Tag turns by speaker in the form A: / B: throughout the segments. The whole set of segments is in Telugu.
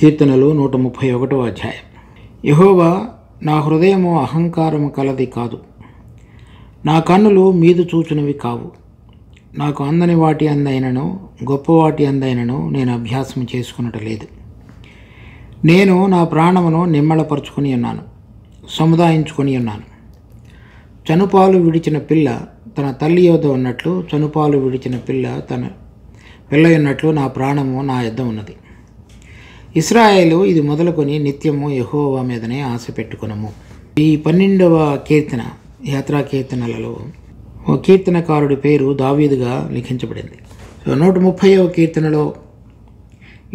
A: కీర్తనలు 131వ అధ్యాయం. యెహోవా, నా హృదయము అహంకారము కలది కాదు, నా కన్నులు మీదు చూచునవి కావు. నాకు అందని వాటి అందైనను గొప్పవాటి అందైనను నేను అభ్యాసం చేసుకున్నట లేదు. నేను నా ప్రాణమును నిమ్మళపరుచుకొని ఉన్నాను, సముదాయించుకొని ఉన్నాను. చనుపాలు విడిచిన పిల్ల తన తల్లి యొద్ద ఉన్నట్లు, చనుపాలు విడిచిన పిల్ల తన పిల్ల ఉన్నట్లు నా ప్రాణము నా యొద్ద ఉన్నది. ఇశ్రాయేలు, ఇది మొదలుకొని నిత్యము యెహోవా మీదనే ఆశ పెట్టుకునము. ఈ 12వ కీర్తన యాత్రా కీర్తనలలో ఓ కీర్తనకారుడి పేరు దావీదుగా లిఖించబడింది. 130వ కీర్తనలో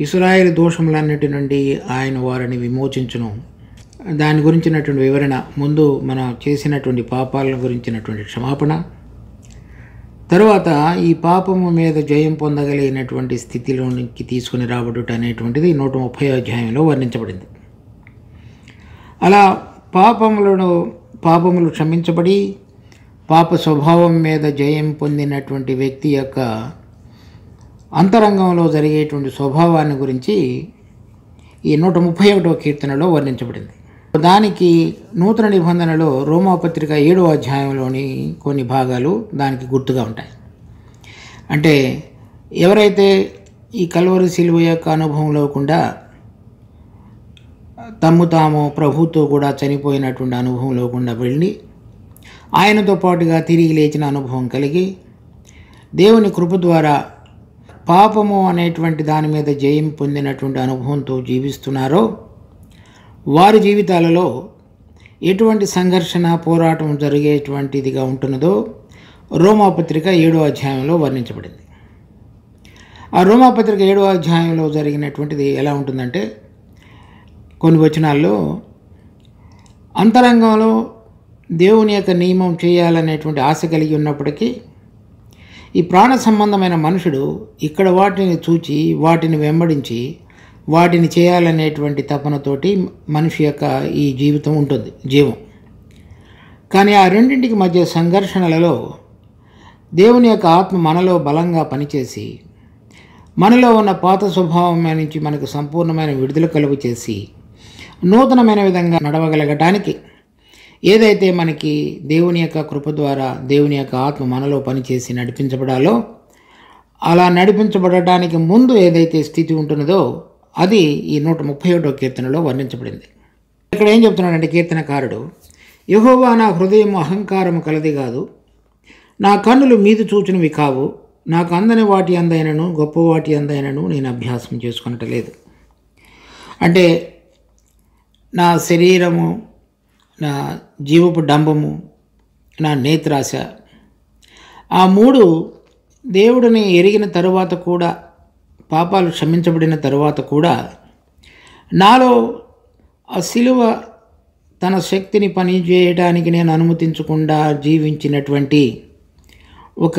A: ఇశ్రాయేలు దోషములన్నిటి నుండి ఆయన వారిని విమోచించును, దాని గురించినటువంటి వివరణ, ముందు మనం చేసినటువంటి పాపాల గురించినటువంటి క్షమాపణ, తరువాత ఈ పాపము మీద జయం పొందగలిగినటువంటి స్థితిలోనికి తీసుకుని రాబడుట అనేటువంటిది 130వ అధ్యాయంలో వర్ణించబడింది. అలా పాపములు క్షమించబడి పాప స్వభావం మీద జయం పొందినటువంటి వ్యక్తి యొక్క అంతరంగంలో జరిగేటువంటి స్వభావాన్ని గురించి ఈ 131వ కీర్తనలో వర్ణించబడింది. దానికి నూతన నిబంధనలో రోమాపత్రిక 7వ అధ్యాయంలోని కొన్ని భాగాలు దానికి గుర్తుగా ఉంటాయి. అంటే ఎవరైతే ఈ కల్వరి శిలువ యొక్క అనుభవం లేకుండా తాము ప్రభుతో కూడా చనిపోయినటువంటి అనుభవం లేకుండా వెళ్ళి ఆయనతో పాటుగా తిరిగి లేచిన అనుభవం కలిగి దేవుని కృప ద్వారా పాపము అనేటువంటి దాని మీద జయం పొందినటువంటి అనుభవంతో జీవిస్తున్నారో వారి జీవితాలలో ఎటువంటి సంఘర్షణ, పోరాటం జరిగేటువంటిదిగా ఉంటున్నదో రోమాపత్రిక 7వ అధ్యాయంలో వర్ణించబడింది. ఆ రోమాపత్రిక 7వ అధ్యాయంలో జరిగినటువంటిది ఎలా ఉంటుందంటే, కొన్ని వచనాల్లో అంతరంగంలో దేవుని యొక్క నియమం చేయాలనేటువంటి ఆశ కలిగి ఉన్నప్పటికీ ఈ ప్రాణ సంబంధమైన మనుషుడు ఇక్కడ వాటిని చూచి వాటిని వెంబడించి వాటిని చేయాలనేటువంటి తపనతోటి మనిషి యొక్క ఈ జీవితం ఉంటుంది, జీవం. కానీ ఆ రెండింటికి మధ్య సంఘర్షణలలో దేవుని యొక్క ఆత్మ మనలో బలంగా పనిచేసి మనలో ఉన్న పాత స్వభావం నుంచి మనకు సంపూర్ణమైన విడుదల కలుగు చేసి నూతనమైన విధంగా నడవగలగటానికి ఏదైతే మనకి దేవుని యొక్క కృప ద్వారా దేవుని యొక్క ఆత్మ మనలో పనిచేసి నడిపించబడాలో, అలా నడిపించబడటానికి ముందు ఏదైతే స్థితి ఉంటున్నదో అది ఈ 131వ కీర్తనలో వర్ణించబడింది. ఇక్కడ ఏం చెప్తున్నాడంటే కీర్తనకారుడు, యెహోవా, నా హృదయం అహంకారము కలది కాదు, నా కన్నులు మీదు చూచినవి కావు. నాకు అందని వాటి అందైనను గొప్పవాటి అందైనను నేను అభ్యాసం చేసుకునట్లేదు. అంటే నా శరీరము, నా జీవపు డంబము, నా నేత్రాశ, ఆ మూడు దేవుడిని ఎరిగిన తరువాత కూడా, పాపాలు క్షమించబడిన తరువాత కూడా నాలో ఆ శిలువ తన శక్తిని పనిచేయడానికి నేను అనుమతించకుండా జీవించినటువంటి ఒక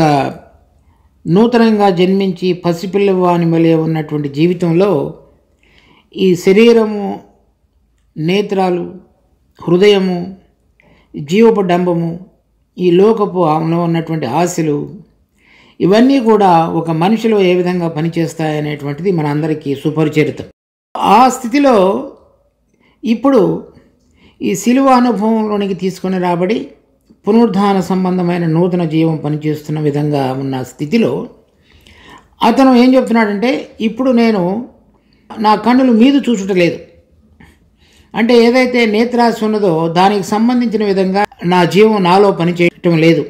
A: నూతనంగా జన్మించి పసిపిల్లవాని వలె ఉన్నటువంటి జీవితంలో ఈ శరీరము, నేత్రాలు, హృదయము, జీవపు డంబము, ఈ లోకపు ఉన్నటువంటి ఆశలు, ఇవన్నీ కూడా ఒక మనిషిలో ఏ విధంగా పనిచేస్తాయనేటువంటిది మన అందరికీ సుపరిచితం. ఆ స్థితిలో ఇప్పుడు ఈ శిలువ అనుభవంలోనికి తీసుకొని రాబడి పునరుద్ధాన సంబంధమైన నూతన జీవం పనిచేస్తున్న విధంగా ఉన్న స్థితిలో అతను ఏం చెప్తున్నాడంటే, ఇప్పుడు నేను నా కన్నులు మీదు చూచుటలేదు. అంటే ఏదైతే నేత్రాశ ఉన్నదో దానికి సంబంధించిన విధంగా నా జీవం నాలో పనిచేయటం లేదు.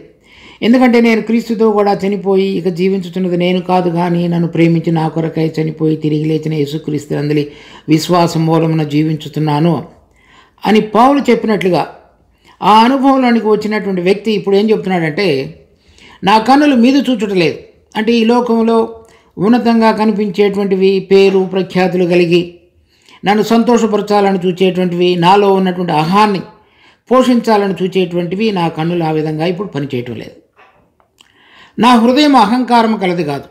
A: ఎందుకంటే నేను క్రీస్తుతో కూడా చనిపోయి ఇక జీవించుతున్నది నేను కాదు, కానీ నన్ను ప్రేమించి నా కొరకై చనిపోయి తిరిగి లేచిన యేసుక్రీస్తు అందలి విశ్వాసం మూలమున జీవించుతున్నాను అని పౌలు చెప్పినట్లుగా ఆ అనుభవంలోనికి వచ్చినటువంటి వ్యక్తి ఇప్పుడు ఏం చెప్తున్నాడంటే, నా కన్నులు మీదు చూచుటలేదు. అంటే ఈ లోకంలో ఉన్నతంగా కనిపించేటువంటివి, పేరు ప్రఖ్యాతులు కలిగి నన్ను సంతోషపరచాలని చూచేటువంటివి, నాలో ఉన్నటువంటి అహాన్ని పోషించాలని చూచేటువంటివి నా కన్నులు ఆ విధంగా ఇప్పుడు పనిచేయటం లేదు. నా హృదయం అహంకారం కలది కాదు.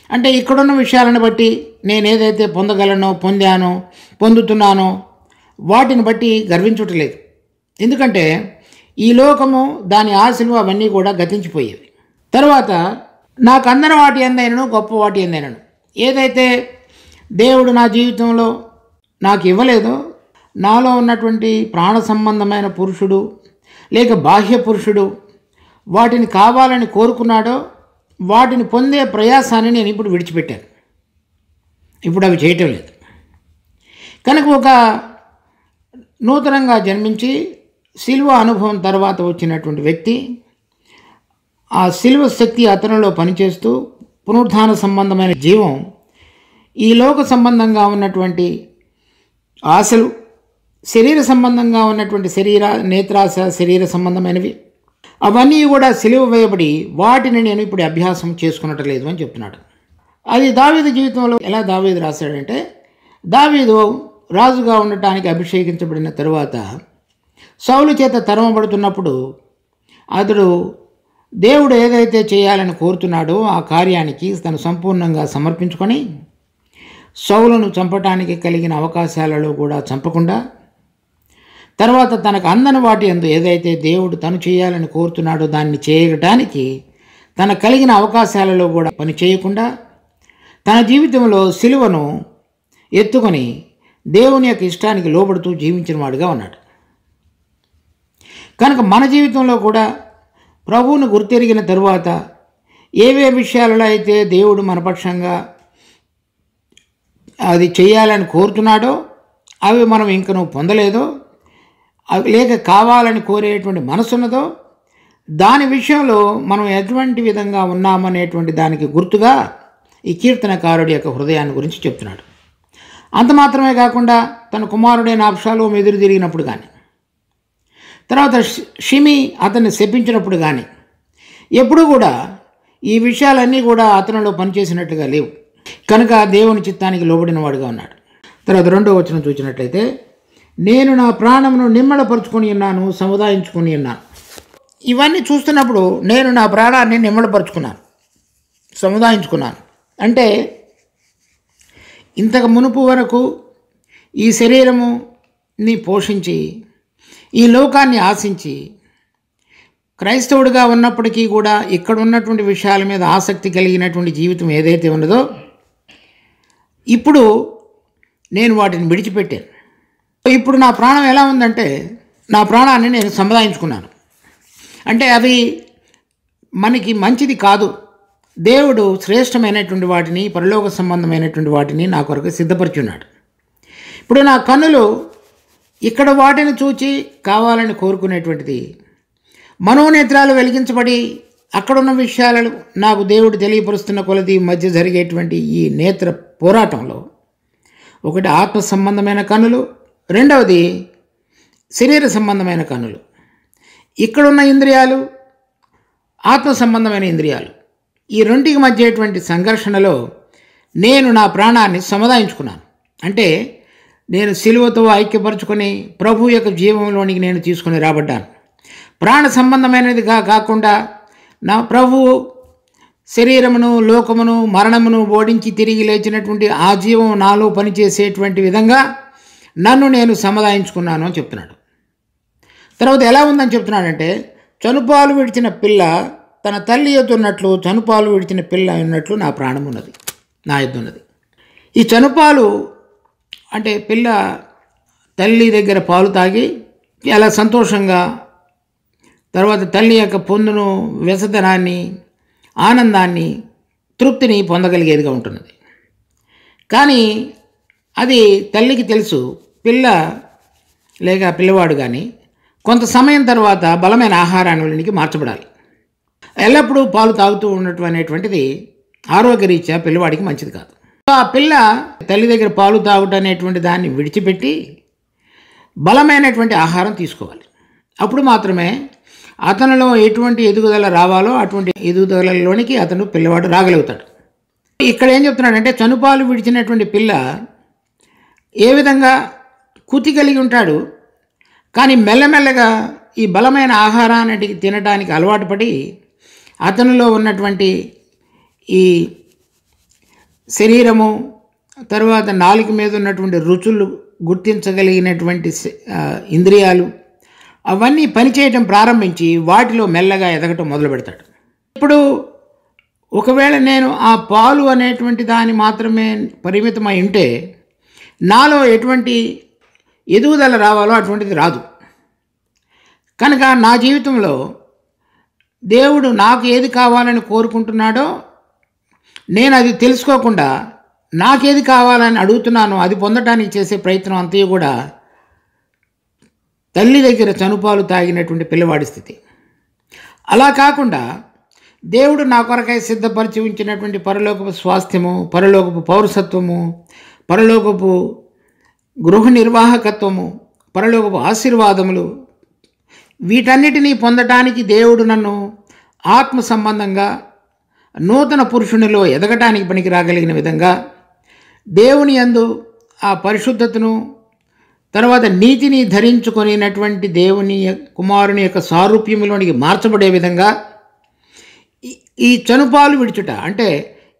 A: అంటే ఇక్కడున్న విషయాలను బట్టి నేను ఏదైతే పొందగలనో, పొందానో, పొందుతున్నానో వాటిని బట్టి గర్వించుటలేదు. ఎందుకంటే ఈ లోకము, దాని ఆశలు అవన్నీ కూడా గతించిపోయేవి. తర్వాత నాకు అందని వాటి ఎందైనను గొప్ప వాటి ఎందైనను, ఏదైతే దేవుడు నా జీవితంలో నాకు ఇవ్వలేదో, నాలో ఉన్నటువంటి ప్రాణ సంబంధమైన పురుషుడు లేక బాహ్య పురుషుడు వాటిని కావాలని కోరుకున్నాడో వాటిని పొందే ప్రయాసాన్ని నేను ఇప్పుడు విడిచిపెట్టాను. ఇప్పుడు అవి చేయటం లేదు. కనుక ఒక నూతనంగా జన్మించి శిలువ అనుభవం తర్వాత వచ్చినటువంటి వ్యక్తి ఆ శిలువ శక్తి అతనిలో పనిచేస్తూ పునరుద్ధాన సంబంధమైన జీవం ఈ లోక సంబంధంగా ఉన్నటువంటి ఆశలు, శరీర సంబంధంగా ఉన్నటువంటి నేత్రాశ శరీర సంబంధమైనవి అవన్నీ కూడా సిలువ వేయబడి వాటిని నేను ఇప్పుడు అభ్యాసం చేసుకున్నట్టు లేదు అని చెప్తున్నాడు. అది దావీదు జీవితంలో ఎలా దావీదు రాశాడంటే, దావీదు రాజుగా ఉండటానికి అభిషేకించబడిన తరువాత సౌలు చేత తరమబడుతున్నప్పుడు అతడు దేవుడు ఏదైతే చేయాలని కోరుతున్నాడో ఆ కార్యానికి తను సంపూర్ణంగా సమర్పించుకొని సౌలును చంపటానికి కలిగిన అవకాశాలలో కూడా చంపకుండా, తర్వాత తనకు అందని వాటి యందు ఏదైతే దేవుడు తను చేయాలని కోరుతున్నాడో దాన్ని చేయటానికి తనకు కలిగిన అవకాశాలలో కూడా పని చేయకుండా తన జీవితంలో సిలువను ఎత్తుకొని దేవుని యొక్క ఇష్టానికి లోబడుతూ జీవించిన వాడుగా ఉన్నాడు. కనుక మన జీవితంలో కూడా ప్రభువును గుర్తెరిగిన తరువాత ఏవే విషయాలలో అయితే దేవుడు మన పక్షంగా అది చేయాలని కోరుతున్నాడో అవి మనం ఇంకనూ పొందలేదో, లేక కావాలని కోరేటువంటి మనసున్నదో దాని విషయంలో మనం ఎటువంటి విధంగా ఉన్నామనేటువంటి దానికి గుర్తుగా ఈ కీర్తనకారుడి యొక్క హృదయాన్ని గురించి చెప్తున్నాడు. అంత మాత్రమే కాకుండా తన కుమారుడైన అబ్షాలోము ఎదురు తిరిగినప్పుడు కానీ, తర్వాత షిమి అతన్ని శపించినప్పుడు కానీ ఎప్పుడు కూడా ఈ విషయాలన్నీ కూడా అతనిలో పనిచేసినట్లుగా లేవు. కనుక దేవుని చిత్తానికి లోబడిన వాడుగా ఉన్నాడు. తర్వాత 2వ వచనం చూసినట్లయితే, నేను నా ప్రాణమును నిమ్మళపరుచుకొని ఉన్నాను, సముదాయించుకొని ఉన్నాను. ఇవన్నీ చూస్తున్నప్పుడు నేను నా ప్రాణాన్ని నిమ్మళపరుచుకున్నాను, సముదాయించుకున్నాను అంటే ఇంతకు మునుపు వరకు ఈ శరీరముని పోషించి ఈ లోకాన్ని ఆశించి క్రైస్తవుడిగా ఉన్నప్పటికీ కూడా ఇక్కడ ఉన్నటువంటి విషయాల మీద ఆసక్తి కలిగినటువంటి జీవితం ఏదైతే ఉన్నదో ఇప్పుడు నేను వాటిని విడిచిపెట్టాను. ఇప్పుడు నా ప్రాణం ఎలా ఉందంటే నా ప్రాణాన్ని నేను సముదాయించుకున్నాను. అంటే అవి మనకి మంచిది కాదు. దేవుడు శ్రేష్టమైనటువంటి వాటిని, పరలోక సంబంధమైనటువంటి వాటిని నా కొరకు సిద్ధపరిచున్నాడు. ఇప్పుడు నా కన్నులు ఇక్కడ వాటిని చూచి కావాలని కోరుకునేటువంటిది, మనోనేత్రాలు వెలిగించబడి అక్కడున్న విషయాలను నాకు దేవుడు తెలియపరుస్తున్న కొలది మధ్య జరిగేటువంటి ఈ నేత్ర పోరాటంలో ఒకటి ఆత్మ సంబంధమైన కన్నులు, రెండవది శరీర సంబంధమైన కన్నులు. ఇక్కడున్న ఇంద్రియాలు, ఆత్మ సంబంధమైన ఇంద్రియాలు, ఈ రెండింటికి మధ్యటువంటి సంఘర్షణలో నేను నా ప్రాణాన్ని సముదాయించుకున్నాను. అంటే నేను సిలువతో ఐక్యపరచుకొని ప్రభు యొక్క జీవంలోనికి నేను తీసుకొని రాబడ్డాను. ప్రాణ సంబంధమైనదిగా కాకుండా నా ప్రభువు శరీరమును, లోకమును, మరణమును ఓడించి తిరిగి లేచినటువంటి ఆ జీవం నాలో పనిచేసేటువంటి విధంగా నన్ను నేను సముదాయించుకున్నాను అని చెప్తున్నాడు. తర్వాత ఎలా ఉందని చెప్తున్నాడంటే, చనుపాలు విడిచిన పిల్ల తన తల్లి ఎద్దున్నట్లు, చనుపాలు విడిచిన పిల్ల ఉన్నట్లు నా ప్రాణం ఉన్నది, నా ఎద్దున్నది. ఈ చనుపాలు అంటే పిల్ల తల్లి దగ్గర పాలు తాగి చాలా సంతోషంగా, తర్వాత తల్లి యొక్క పొందును, వెసదనాన్ని, ఆనందాన్ని, తృప్తిని పొందగలిగేదిగా ఉంటున్నది. కానీ అది తల్లికి తెలుసు, పిల్ల లేక పిల్లవాడు కానీ కొంత సమయం తర్వాత బలమైన ఆహారానికి మార్చబడాలి. ఎల్లప్పుడూ పాలు తాగుతూ ఉండటం అనేటువంటిది ఆరోగ్యరీత్యా పిల్లవాడికి మంచిది కాదు. ఆ పిల్ల తల్లి దగ్గర పాలు తాగుట అనేటువంటి దాన్ని విడిచిపెట్టి బలమైనటువంటి ఆహారం తీసుకోవాలి. అప్పుడు మాత్రమే అతనిలో ఎటువంటి ఎదుగుదల రావాలో అటువంటి ఎదుగుదలలోనికి అతను పిల్లవాడు రాగలుగుతాడు. ఇక్కడ ఏం చెప్తున్నాడంటే, చనుపాలు విడిచినటువంటి పిల్ల ఏ విధంగా కుతి కలిగి ఉంటాడు, కానీ మెల్లమెల్లగా ఈ బలమైన ఆహారాన్ని తినడానికి అలవాటు పడి అతనిలో ఉన్నటువంటి ఈ శరీరము, తర్వాత నాలుక మీద ఉన్నటువంటి రుచులు గుర్తించగలిగినటువంటి ఇంద్రియాలు అవన్నీ పనిచేయటం ప్రారంభించి వాటిలో మెల్లగా ఎదగటం మొదలు పెడతాడు. ఇప్పుడు ఒకవేళ నేను ఆ పాలు అనేటువంటి దాన్ని మాత్రమే పరిమితమై ఉంటే నాలో ఎటువంటి ఎదుగుదల రావాలో అటువంటిది రాదు. కనుక నా జీవితంలో దేవుడు నాకు ఏది కావాలని కోరుకుంటున్నాడో నేను అది తెలుసుకోకుండా నాకేది కావాలని అడుగుతున్నానో అది పొందడానికి చేసే ప్రయత్నం అంతయు కూడా తల్లి దగ్గర చనుపాలు తాగినటువంటి పిల్లవాడి స్థితి. అలా కాకుండా దేవుడు నా కొరకై సిద్ధపరిచి ఉంచినటువంటి పరలోకపు స్వాస్థ్యము, పరలోకపు పౌరసత్వము, పరలోకపు గృహ నిర్వాహకత్వము, పరలోకపు ఆశీర్వాదములు, వీటన్నిటినీ పొందటానికి దేవుడు నన్ను ఆత్మ సంబంధంగా నూతన పురుషునిలో ఎదగటానికి పనికి రాగలిగిన విధంగా దేవుని యందు ఆ పరిశుద్ధతను, తర్వాత నీతిని ధరించుకొనినటువంటి దేవుని కుమారుని యొక్క సారూప్యములోనికి మార్చబడే విధంగా ఈ చనుపాలు విడుచుట అంటే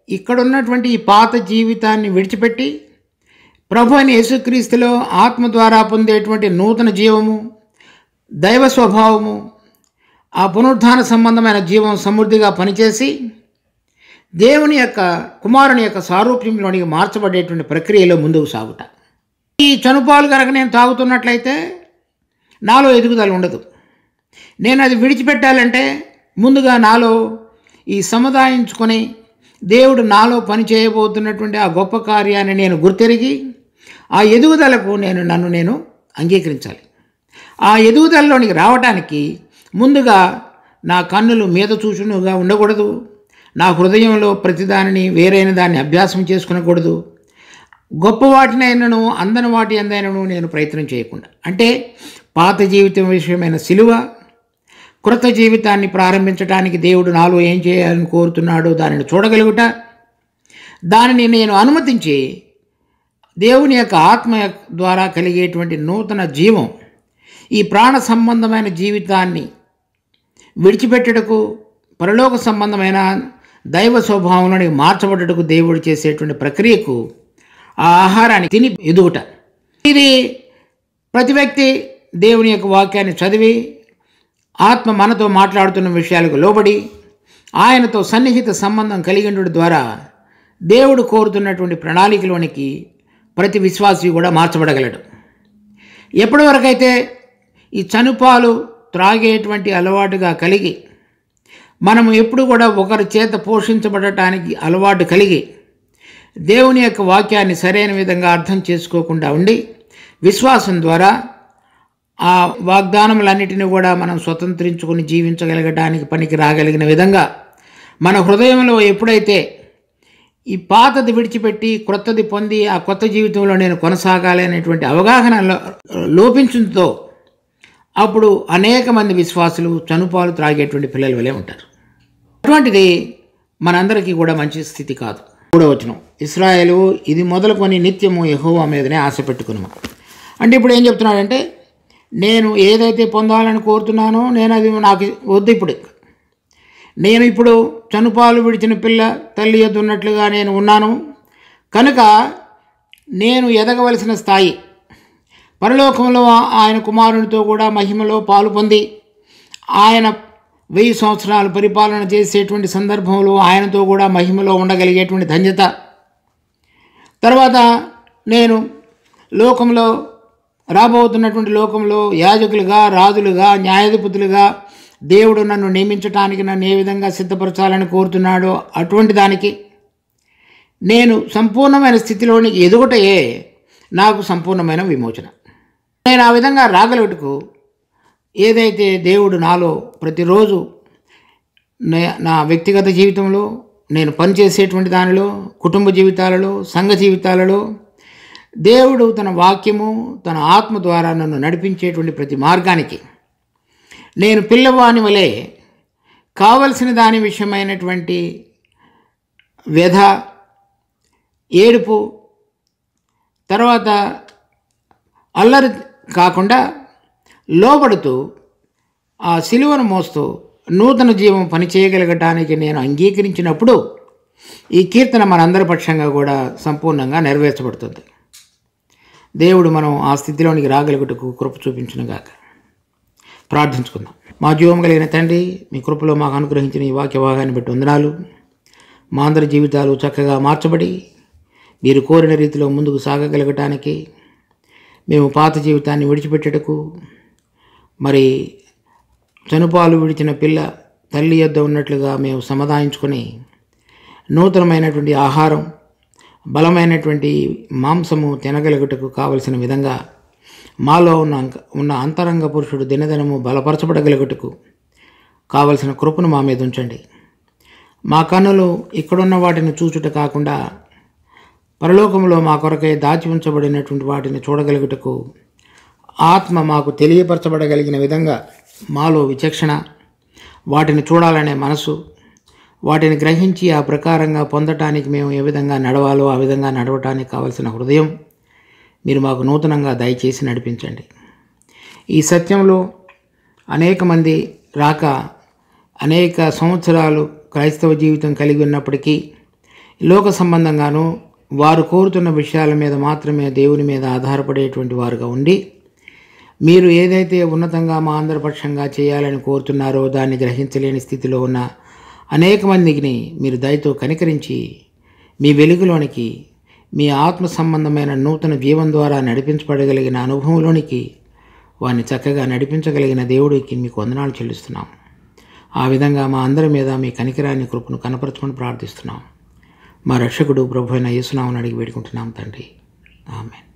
A: ఇక్కడున్నటువంటి ఈ పాత జీవితాన్ని విడిచిపెట్టి ప్రభు అయిన యేసుక్రీస్తులో ఆత్మ ద్వారా పొందేటువంటి నూతన జీవము, దైవ స్వభావము, ఆ పునరుద్ధాన సంబంధమైన జీవం సమృద్ధిగా పనిచేసి దేవుని యొక్క కుమారుని యొక్క సారూప్యంలోనికి మార్చబడేటువంటి ప్రక్రియలో ముందుకు సాగుట. ఈ చనుపాలు కనుక నేను తాగుతున్నట్లయితే నాలో ఎదుగుదల ఉండదు. నేను అది విడిచిపెట్టాలంటే ముందుగా నాలో ఈ సముదాయించుకొని దేవుడు నాలో పని చేయబోతున్నటువంటి ఆ గొప్ప కార్యాన్ని నేను గుర్తెరిగి ఆ ఎదుగుదలకు నన్ను నేను అంగీకరించాలి. ఆ ఎదుగుదలలోనికి రావటానికి ముందుగా నా కన్నులు మీద చూచునుగా ఉండకూడదు. నా హృదయంలో ప్రతిదానిని వేరైన దాన్ని అభ్యాసం చేసుకునకూడదు. గొప్ప వాటినైనను అందని వాటి అందైనను నేను ప్రయత్నం చేయకుండా, అంటే పాత జీవితం విషయమైన సిలువ, క్రొత్త జీవితాన్ని ప్రారంభించడానికి దేవుడు నాలో ఏం చేయాలని కోరుతున్నాడో దానిని చూడగలుగుట, దానిని నేను అనుమతించి దేవుని యొక్క ఆత్మ ద్వారా కలిగేటువంటి నూతన జీవం, ఈ ప్రాణ సంబంధమైన జీవితాన్ని విడిచిపెట్టుటకు, పరలోక సంబంధమైన దైవ స్వభావంలోని మార్చబడ్డకు దేవుడు చేసేటువంటి ప్రక్రియకు ఆ ఆహారాన్ని తిని ఎదుగుట. ఇది ప్రతి వ్యక్తి దేవుని యొక్క వాక్యాన్ని చదివి ఆత్మ మనతో మాట్లాడుతున్న విషయాలకు లోబడి ఆయనతో సన్నిహిత సంబంధం కలిగి ఉండడం ద్వారా దేవుడు కోరుతున్నటువంటి ప్రణాళికలోనికి ప్రతి విశ్వాసి కూడా మార్చబడగలడు. ఎప్పటి వరకైతే ఈ చనుపాలు త్రాగేటువంటి అలవాటుగా కలిగి మనము ఎప్పుడు కూడా ఒకరి చేత పోషించబడటానికి అలవాటు కలిగి దేవుని యొక్క వాక్యాన్ని సరైన విధంగా అర్థం చేసుకోకుండా ఉండి విశ్వాసం ద్వారా ఆ వాగ్దానములన్నిటిని కూడా మనం స్వతంత్రించుకొని జీవించగలగడానికి పనికి రాగలిగిన విధంగా మన హృదయంలో ఎప్పుడైతే ఈ పాతది విడిచిపెట్టి క్రొత్తది పొంది ఆ కొత్త జీవితంలో నేను కొనసాగాలి అనేటువంటి అవగాహన లోపించుతో అప్పుడు అనేక మంది విశ్వాసులు చనుపాలు త్రాగేటువంటి పిల్లల వలె ఉంటారు. అటువంటిది మనందరికీ కూడా మంచి స్థితి కాదు. 3వ వచనం, ఇశ్రాయేలు ఇది మొదలుకొని నిత్యము యెహోవా మీదనే ఆశ పెట్టుకున్నాము. అంటే ఇప్పుడు ఏం చెప్తున్నాడంటే, నేను ఏదైతే పొందాలని కోరుతున్నానో నేను అది నాకు వద్దు. నేను ఇప్పుడు చనుపాలు విడిచిన పిల్ల తల్లి యొద్ద ఉన్నట్లుగా నేను ఉన్నాను కనుక నేను ఎదగవలసిన స్థాయి పరలోకంలో ఆయన కుమారునితో కూడా మహిమలో పాలు పొంది ఆయన 1000 సంవత్సరాలు పరిపాలన చేసేటువంటి సందర్భంలో ఆయనతో కూడా మహిమలో ఉండగలిగేటువంటి ధన్యత, తర్వాత నేను లోకంలో రాబోతున్నటువంటి లోకంలో యాజకులుగా, రాజులుగా, న్యాయాధిపతులుగా దేవుడు నన్ను నియమించడానికి నన్ను ఏ విధంగా సిద్ధపరచాలని కోరుతున్నాడో అటువంటి దానికి నేను సంపూర్ణమైన స్థితిలోనికి ఎదుగుటయే నాకు సంపూర్ణమైన విమోచన. నేను ఆ విధంగా రాగలుగుటకు ఏదైతే దేవుడు నాలో ప్రతిరోజు నా వ్యక్తిగత జీవితంలో, నేను పనిచేసేటువంటి దానిలో, కుటుంబ జీవితాలలో, సంఘ జీవితాలలో దేవుడు తన వాక్యము, తన ఆత్మ ద్వారా నన్ను నడిపించేటువంటి ప్రతి మార్గానికి నేను పిల్లవాని వలె కావలసిన దాని విషయమైనటువంటి వ్యధ, ఏడుపు, తర్వాత అల్లరి కాకుండా లోబడుతూ ఆ సిలువను మోస్తూ నూతన జీవం పనిచేయగలగటానికి నేను అంగీకరించినప్పుడు ఈ కీర్తన మనందరి పక్షంగా కూడా సంపూర్ణంగా నెరవేర్చబడుతుంది. దేవుడు మనం ఆ స్థితిలోనికి రాగలుగుటకు కృప చూపించునుగాక. ప్రార్థించుకుందాం. మా జీవం కలిగిన తండ్రి, మీ కృపలో మాకు అనుగ్రహించిన ఈ వాక్య భాగాన్ని బట్టి వందనాలు. మా అందరి జీవితాలు చక్కగా మార్చబడి మీరు కోరిన రీతిలో ముందుకు సాగగలగటానికి, మేము పాత జీవితాన్ని విడిచిపెట్టుటకు, మరి చనుపాలు విడిచిన పిల్ల తల్లి యొద్ద ఉన్నట్లుగా మేము సమాధానించుకొని నూతనమైనటువంటి ఆహారం, బలమైనటువంటి మాంసము తినగలుగుటకు కావలసిన విధంగా మాలో ఉన్న అంతరంగ పురుషుడు దినదినము బలపరచబడగలుగుటకు కావలసిన కృపను మా మీద ఉంచండి. మా కన్నులు ఇక్కడున్న వాటిని చూచుట కాకుండా పరలోకంలో మా కొరకై దాచి ఉంచబడినటువంటి వాటిని చూడగలుగుటకు ఆత్మ మాకు తెలియపరచబడగలిగిన విధంగా మాలో విచక్షణ, వాటిని చూడాలనే మనసు, వాటిని గ్రహించి ఆ ప్రకారంగా పొందటానికి మేము ఏ విధంగా నడవాలో ఆ విధంగా నడవటానికి కావలసిన హృదయం మీరు మాకు నూతనంగా దయచేసి నడిపించండి. ఈ సత్యంలో అనేక మంది రాక అనేక సంవత్సరాలు క్రైస్తవ జీవితం కలిగి ఉన్నప్పటికీ లోక సంబంధంగానూ వారు కోరుతున్న విషయాల మీద మాత్రమే దేవుని మీద ఆధారపడేటువంటి వారుగా ఉండి, మీరు ఏదైతే ఉన్నతంగా మా అందరి పక్షంగా చేయాలని కోరుతున్నారో దాన్ని గ్రహించలేని స్థితిలో ఉన్న అనేక మందికి మీరు దయతో కనికరించి మీ వెలుగులోనికి, మీ ఆత్మ సంబంధమైన నూతన జీవం ద్వారా నడిపించబడగలిగిన అనుభవంలోనికి వారిని చక్కగా నడిపించగలిగిన దేవుడికి మీకు వందనాలు చెల్లిస్తున్నాం. ఆ విధంగా మా అందరి మీద మీ కనికరాన్ని, కృపను కనపరచమని ప్రార్థిస్తున్నాం. మా రక్షకుడు ప్రభు అయిన యేసు నామమున అడిగి వేడుకుంటున్నాం తండ్రి. ఆమేన్.